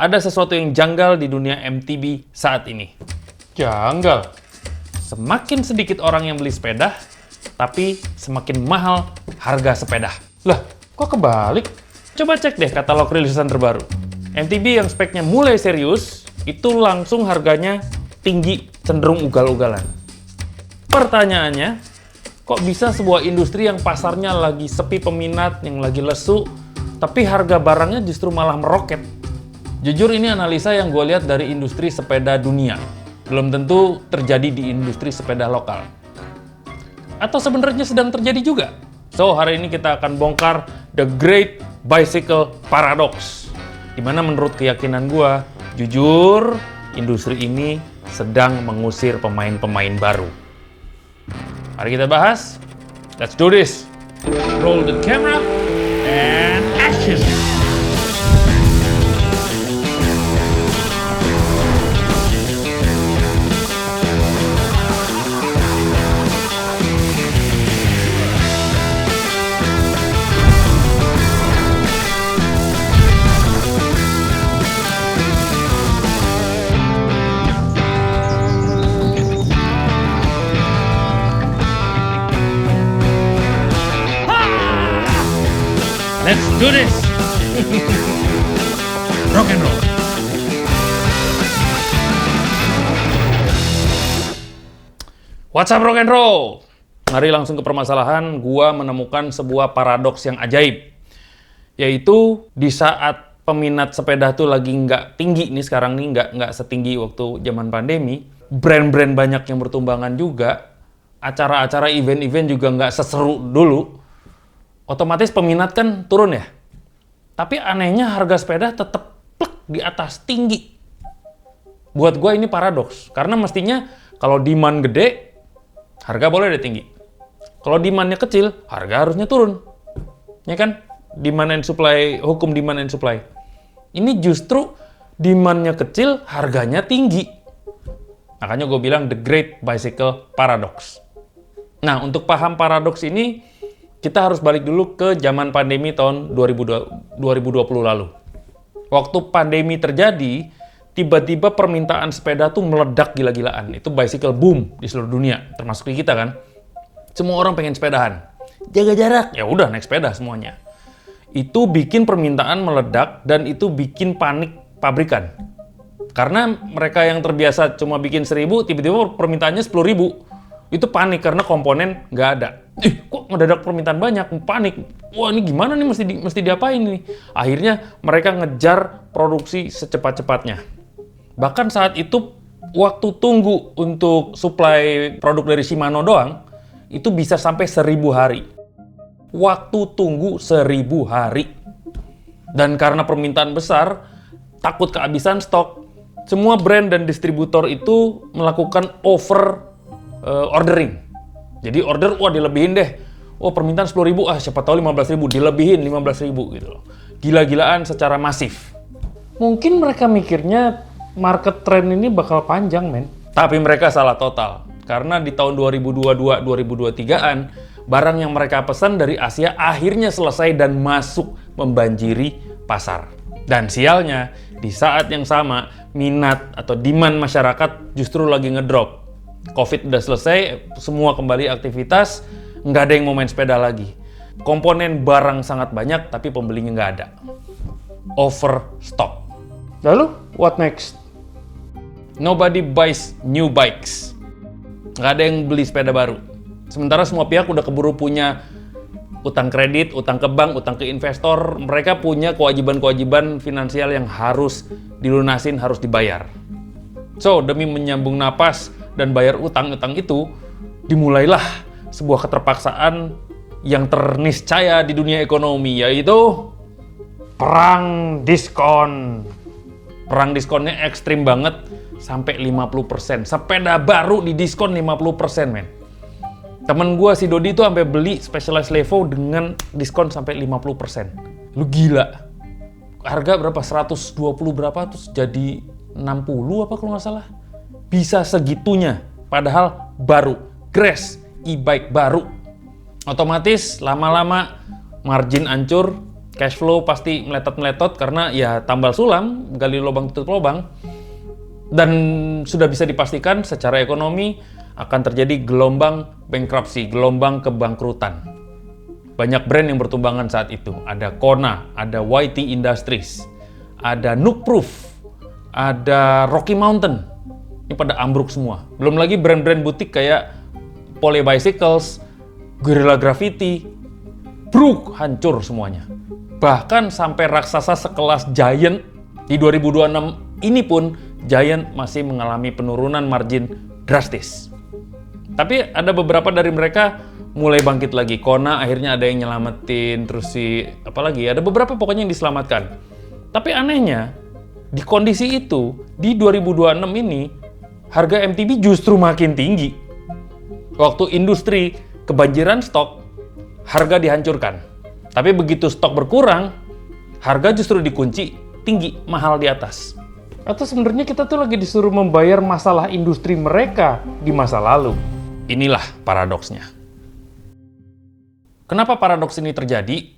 Ada sesuatu yang janggal di dunia MTB saat ini. Janggal. Semakin sedikit orang yang beli sepeda, tapi semakin mahal harga sepeda. Lah, kok kebalik? Coba cek deh katalog rilisan terbaru. MTB yang speknya mulai serius, itu langsung harganya tinggi, cenderung ugal-ugalan. Pertanyaannya, kok bisa sebuah industri yang pasarnya lagi sepi peminat, yang lagi lesu, tapi harga barangnya justru malah meroket? Jujur ini analisa yang gue lihat dari industri sepeda dunia. Belum tentu terjadi di industri sepeda lokal. Atau sebenarnya sedang terjadi juga? So, hari ini kita akan bongkar The Great Bicycle Paradox. Dimana menurut keyakinan gue, jujur, industri ini sedang mengusir pemain-pemain baru. Mari kita bahas. Let's do this. Roll the camera and action. Let's do this! Rock and roll! What's up rock and roll? Mari langsung ke permasalahan. Gua menemukan sebuah paradoks yang ajaib. Yaitu di saat peminat sepeda tuh lagi nggak tinggi nih sekarang nih, nggak setinggi waktu zaman pandemi. Brand-brand banyak yang bertumbangan juga. Acara-acara event-event juga nggak seseru dulu. Otomatis peminat kan turun ya. Tapi anehnya harga sepeda tetap plek di atas tinggi. Buat gue ini paradoks. Karena mestinya kalau demand gede, harga boleh deh tinggi. Kalau demandnya kecil, harga harusnya turun. Ya kan? Demand and supply, hukum demand and supply. Ini justru demandnya kecil, harganya tinggi. Makanya gue bilang The Great Bicycle Paradox. Nah, untuk paham paradoks ini, kita harus balik dulu ke zaman pandemi tahun 2020 lalu. Waktu pandemi terjadi, tiba-tiba permintaan sepeda tuh meledak gila-gilaan. Itu bicycle boom di seluruh dunia, termasuk di kita kan. Semua orang pengen sepedahan. Jaga jarak, ya udah naik sepeda semuanya. Itu bikin permintaan meledak dan itu bikin panik pabrikan. Karena mereka yang terbiasa cuma bikin 1.000, tiba-tiba permintaannya 10.000. Itu panik karena komponen nggak ada. Kok mendadak permintaan banyak? Panik. Wah, ini gimana nih, mesti diapain nih? Akhirnya mereka ngejar produksi secepat-cepatnya. Bahkan saat itu waktu tunggu untuk suplai produk dari Shimano doang itu bisa sampai 1.000 hari. Waktu tunggu 1.000 hari. Dan karena permintaan besar, takut kehabisan stok, semua brand dan distributor itu melakukan ordering. Jadi order, wah dilebihin deh. Oh permintaan 10.000, siapa tahu 15.000, dilebihin 15.000 gitu loh. Gila-gilaan secara masif. Mungkin mereka mikirnya market trend ini bakal panjang, men. Tapi mereka salah total. Karena di tahun 2022-2023-an, barang yang mereka pesan dari Asia akhirnya selesai dan masuk membanjiri pasar. Dan sialnya, di saat yang sama, minat atau demand masyarakat justru lagi ngedrop. Covid udah selesai, semua kembali aktivitas, nggak ada yang mau main sepeda lagi. Komponen barang sangat banyak, tapi pembelinya nggak ada. Overstock. Lalu, what next? Nobody buys new bikes. Nggak ada yang beli sepeda baru. Sementara semua pihak udah keburu punya utang kredit, utang ke bank, utang ke investor. Mereka punya kewajiban-kewajiban finansial yang harus dilunasin, harus dibayar. So, demi menyambung napas dan bayar utang-utang itu, dimulailah sebuah keterpaksaan yang terniscaya di dunia ekonomi, yaitu perang diskon. Perang diskonnya ekstrim banget, sampai 50%. Sepeda baru di diskon 50%, men. Temen gue si Dodi itu sampai beli Specialized Levo dengan diskon sampai 50%. Lu gila. Harga berapa? 120 berapa, terus jadi 60 apa kalau nggak salah. Bisa segitunya, padahal baru. Grass, e-bike baru. Otomatis lama-lama margin hancur, Cash flow pasti meletot-meletot karena ya tambal sulam, gali lubang tutup lubang. Dan sudah bisa dipastikan secara ekonomi akan terjadi gelombang bankruptcy, gelombang kebangkrutan. Banyak brand yang bertumbangan saat itu. Ada Kona, ada YT Industries, ada Nookproof, ada Rocky Mountain. Ini pada ambruk semua. Belum lagi brand-brand butik kayak Poly Bicycles, Guerrilla Graffiti, bruk, hancur semuanya. Bahkan sampai raksasa sekelas Giant di 2026 ini pun Giant masih mengalami penurunan margin drastis. Tapi ada beberapa dari mereka mulai bangkit lagi. Kona akhirnya ada yang nyelamatin, terus apalagi ada beberapa pokoknya yang diselamatkan. Tapi anehnya di kondisi itu di 2026 ini harga MTB justru makin tinggi. Waktu industri kebanjiran stok, harga dihancurkan. Tapi begitu stok berkurang, harga justru dikunci tinggi, mahal di atas. Atau sebenarnya kita tuh lagi disuruh membayar masalah industri mereka di masa lalu. Inilah paradoksnya. Kenapa paradoks ini terjadi?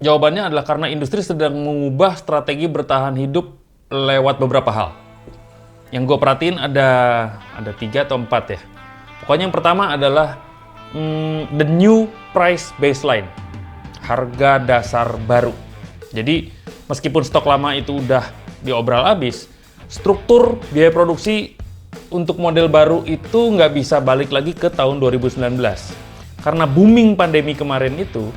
Jawabannya adalah karena industri sedang mengubah strategi bertahan hidup lewat beberapa hal. Yang gue perhatiin ada 3 atau 4 ya. Pokoknya yang pertama adalah the new price baseline. Harga dasar baru. Jadi meskipun stok lama itu udah diobral habis, struktur biaya produksi untuk model baru itu nggak bisa balik lagi ke tahun 2019. Karena booming pandemi kemarin itu,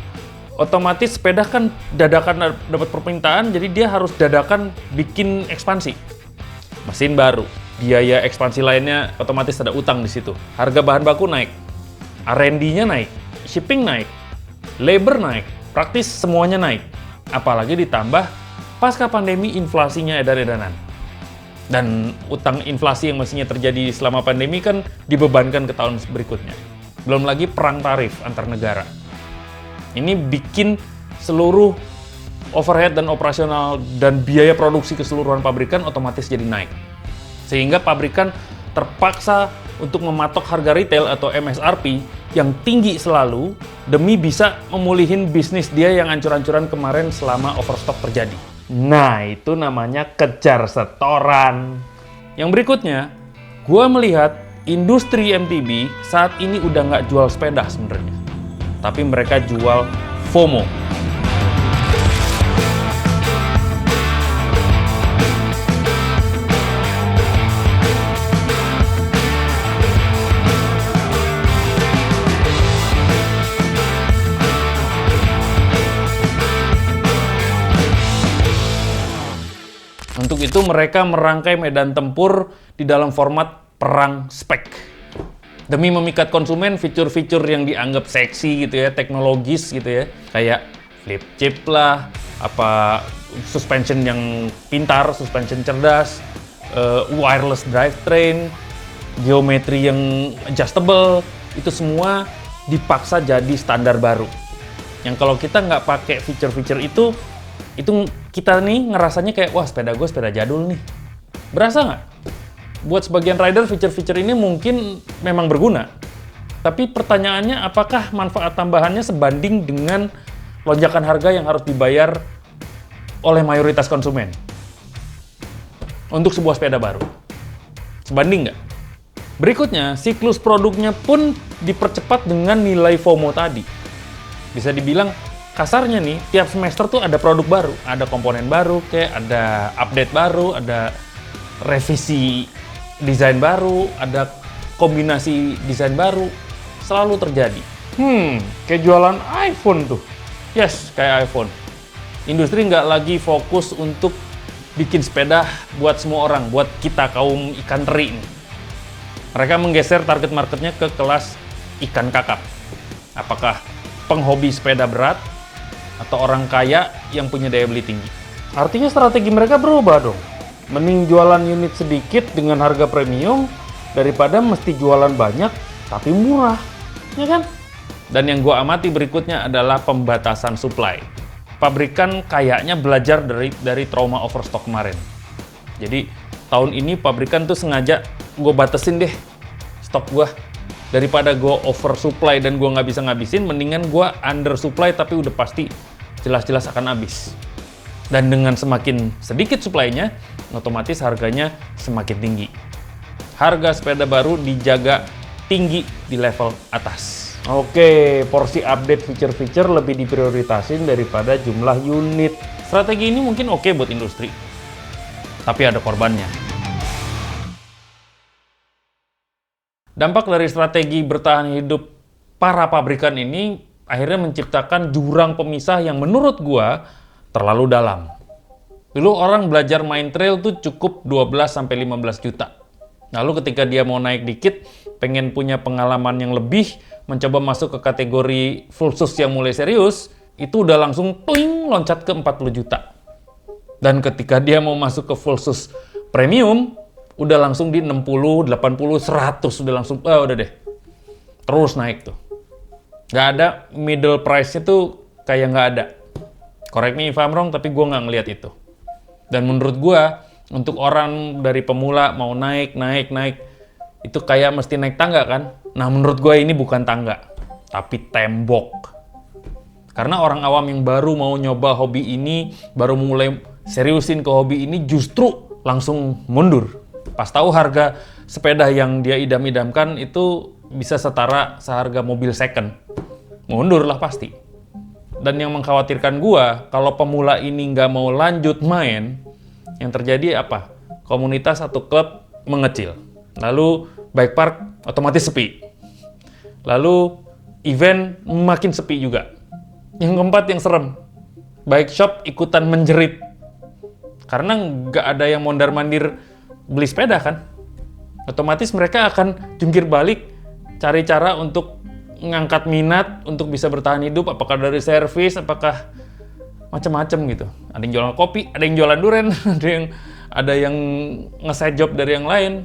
otomatis sepeda kan dadakan dapat permintaan, jadi dia harus dadakan bikin ekspansi. Mesin baru, biaya ekspansi lainnya otomatis ada utang di situ. Harga bahan baku naik, R&D-nya naik, shipping naik, labor naik, praktis semuanya naik. Apalagi ditambah pasca pandemi inflasinya edan-edanan. Dan utang inflasi yang mestinya terjadi selama pandemi kan dibebankan ke tahun berikutnya. Belum lagi perang tarif antar negara. Ini bikin seluruh overhead dan operasional dan biaya produksi keseluruhan pabrikan otomatis jadi naik. Sehingga pabrikan terpaksa untuk mematok harga retail atau MSRP yang tinggi selalu demi bisa memulihin bisnis dia yang ancur-ancuran kemarin selama overstock terjadi. Nah, itu namanya kejar setoran. Yang berikutnya, gua melihat industri MTB saat ini udah nggak jual sepeda sebenarnya. Tapi mereka jual FOMO. Untuk itu mereka merangkai medan tempur di dalam format perang spek. Demi memikat konsumen fitur-fitur yang dianggap seksi gitu ya, teknologis gitu ya. Kayak flip chip lah, suspension yang pintar, suspension cerdas, wireless drivetrain, geometri yang adjustable, itu semua dipaksa jadi standar baru. Yang kalau kita nggak pakai fitur-fitur itu kita nih ngerasanya kayak, wah sepeda gue sepeda jadul nih. Berasa nggak? Buat sebagian rider, fitur-fitur ini mungkin memang berguna. Tapi pertanyaannya, apakah manfaat tambahannya sebanding dengan lonjakan harga yang harus dibayar oleh mayoritas konsumen untuk sebuah sepeda baru? Sebanding nggak? Berikutnya, siklus produknya pun dipercepat dengan nilai FOMO tadi. Bisa dibilang, kasarnya nih, tiap semester tuh ada produk baru, ada komponen baru, kayak ada update baru, ada revisi desain baru, ada kombinasi desain baru, selalu terjadi. Kayak jualan iPhone tuh. Yes, kayak iPhone. Industri nggak lagi fokus untuk bikin sepeda buat semua orang, buat kita kaum ikan teri nih. Mereka menggeser target marketnya ke kelas ikan kakap. Apakah penghobi sepeda berat, atau orang kaya yang punya daya beli tinggi. Artinya strategi mereka berubah dong. Mending jualan unit sedikit dengan harga premium daripada mesti jualan banyak tapi murah, ya kan? Dan yang gue amati berikutnya adalah pembatasan supply. Pabrikan kayaknya belajar dari trauma overstock kemarin. Jadi tahun ini pabrikan tuh sengaja gue batasin deh stok gue. Daripada gue oversupply dan gue nggak bisa ngabisin, mendingan gue undersupply tapi udah pasti jelas-jelas akan habis. Dan dengan semakin sedikit supply-nya, otomatis harganya semakin tinggi. Harga sepeda baru dijaga tinggi di level atas. Oke, porsi update feature-feature lebih diprioritasin daripada jumlah unit. Strategi ini mungkin oke buat industri, tapi ada korbannya. Dampak dari strategi bertahan hidup para pabrikan ini akhirnya menciptakan jurang pemisah yang menurut gua terlalu dalam. Dulu orang belajar main trail tuh cukup 12-15 juta. Lalu ketika dia mau naik dikit, pengen punya pengalaman yang lebih, mencoba masuk ke kategori full sus yang mulai serius, itu udah langsung toing loncat ke 40 juta. Dan ketika dia mau masuk ke full sus premium, udah langsung di 60, 80, 100, udah langsung, udah deh. Terus naik tuh. Nggak ada middle price-nya tuh kayak nggak ada. Correct me if I'm wrong, tapi gue nggak ngeliat itu. Dan menurut gue, untuk orang dari pemula mau naik, itu kayak mesti naik tangga kan? Nah menurut gue ini bukan tangga, tapi tembok. Karena orang awam yang baru mau nyoba hobi ini, baru mulai seriusin ke hobi ini, justru langsung mundur. Pas tahu harga sepeda yang dia idam-idamkan itu bisa setara seharga mobil second. Mundur lah pasti. Dan yang mengkhawatirkan gua, kalau pemula ini nggak mau lanjut main, yang terjadi apa? Komunitas atau klub mengecil. Lalu bike park otomatis sepi. Lalu event makin sepi juga. Yang keempat yang serem, bike shop ikutan menjerit. Karena nggak ada yang mondar-mandir beli sepeda kan. Otomatis mereka akan jungkir balik, cari cara untuk ngangkat minat untuk bisa bertahan hidup, apakah dari servis, apakah macam-macam gitu. Ada yang jualan kopi, ada yang jualan duren, ada yang nge-side job dari yang lain,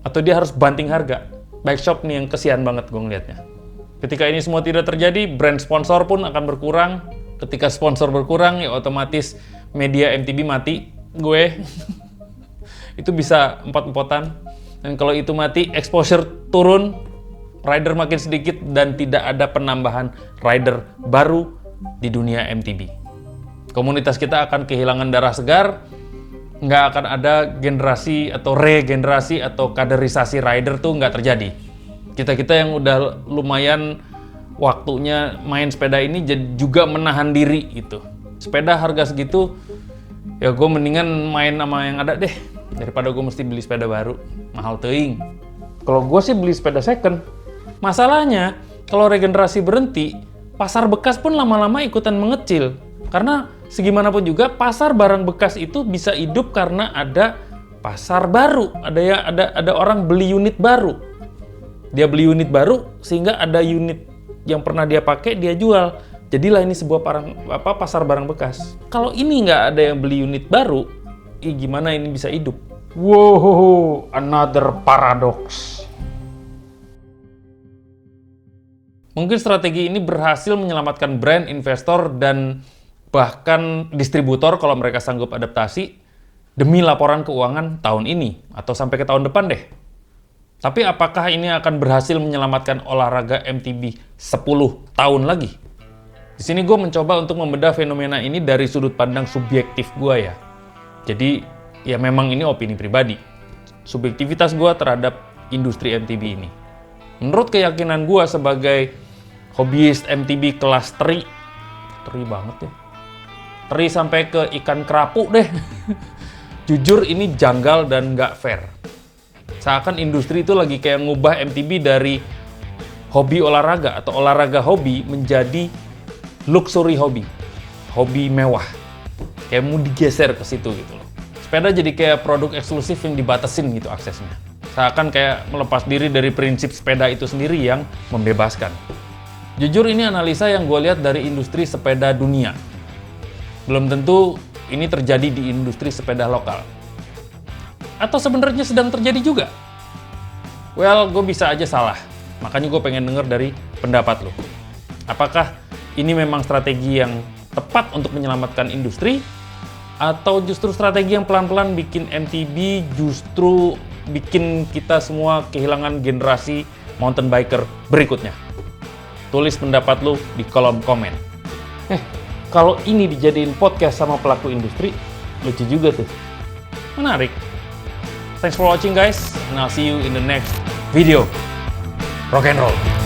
atau dia harus banting harga. Bike shop nih yang kesian banget gue ngeliatnya. Ketika ini semua tidak terjadi, brand sponsor pun akan berkurang. Ketika sponsor berkurang, ya otomatis media MTB mati. Gue itu bisa empot-empotan. Dan kalau itu mati, exposure turun, rider makin sedikit, dan tidak ada penambahan rider baru di dunia MTB. Komunitas kita akan kehilangan darah segar, nggak akan ada generasi atau regenerasi atau kaderisasi rider tuh nggak terjadi. Kita-kita yang udah lumayan waktunya main sepeda ini juga menahan diri gitu. Sepeda harga segitu, ya gue mendingan main sama yang ada deh, daripada gue mesti beli sepeda baru. Mahal teuing. Kalau gue sih beli sepeda second. Masalahnya, kalau regenerasi berhenti, pasar bekas pun lama-lama ikutan mengecil. Karena segimanapun juga, pasar barang bekas itu bisa hidup karena ada pasar baru. Ada orang beli unit baru. Dia beli unit baru, sehingga ada unit yang pernah dia pakai, dia jual. Jadilah ini sebuah pasar barang bekas. Kalau ini nggak ada yang beli unit baru, gimana ini bisa hidup? Wow, another paradox. Mungkin strategi ini berhasil menyelamatkan brand, investor, dan bahkan distributor kalau mereka sanggup adaptasi demi laporan keuangan tahun ini atau sampai ke tahun depan deh. Tapi apakah ini akan berhasil menyelamatkan olahraga MTB 10 tahun lagi? Di sini gue mencoba untuk membedah fenomena ini dari sudut pandang subjektif gue ya. Jadi ya memang ini opini pribadi. Subjektivitas gue terhadap industri MTB ini. Menurut keyakinan gue sebagai hobiis MTB kelas teri banget ya. Teri sampai ke ikan kerapu deh. Jujur ini janggal dan nggak fair. Seakan industri itu lagi kayak ngubah MTB dari hobi olahraga atau olahraga hobi menjadi luxury hobi. Hobi mewah. Kayak mau digeser ke situ gitu loh. Sepeda jadi kayak produk eksklusif yang dibatasin gitu aksesnya. Seakan kayak melepas diri dari prinsip sepeda itu sendiri yang membebaskan. Jujur ini analisa yang gue lihat dari industri sepeda dunia. Belum tentu ini terjadi di industri sepeda lokal. Atau sebenarnya sedang terjadi juga? Well, gue bisa aja salah. Makanya gue pengen denger dari pendapat lo. Apakah ini memang strategi yang tepat untuk menyelamatkan industri? Atau justru strategi yang pelan-pelan bikin MTB justru bikin kita semua kehilangan generasi mountain biker berikutnya? Tulis pendapat lo di kolom komen. Kalau ini dijadiin podcast sama pelaku industri, lucu juga tuh. Menarik. Thanks for watching guys, and I'll see you in the next video. Rock and roll.